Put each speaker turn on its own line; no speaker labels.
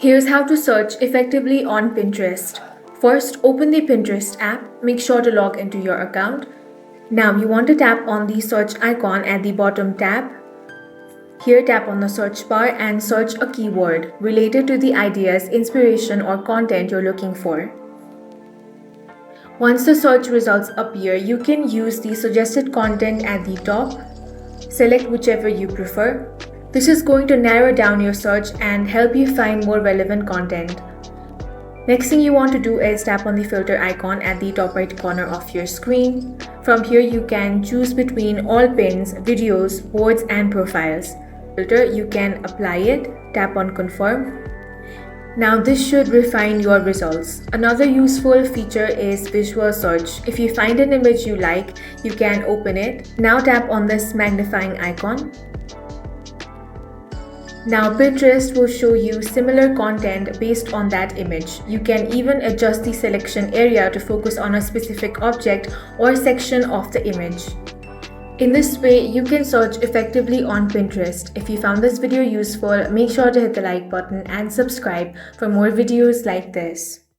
Here's how to search effectively on Pinterest. First, open the Pinterest app. Make sure to log into your account. Now you want to tap on the search icon at the bottom tab. Here tap on the search bar and search a keyword related to the ideas, inspiration or content you're looking for. Once the search results appear, you can use the suggested content at the top. Select whichever you prefer. This is going to narrow down your search and help you find more relevant content. Next thing you want to do is tap on the filter icon at the top right corner of your screen. From here you can choose between all pins, videos, boards and profiles. Filter, you can apply it, tap on confirm. Now this should refine your results. Another useful feature is visual search. If you find an image you like, you can open it. Now tap on this magnifying icon. Now Pinterest will show you similar content based on that image. You can even adjust the selection area to focus on a specific object or section of the image. In this way, you can search effectively on Pinterest. If you found this video useful, make sure to hit the like button and subscribe for more videos like this.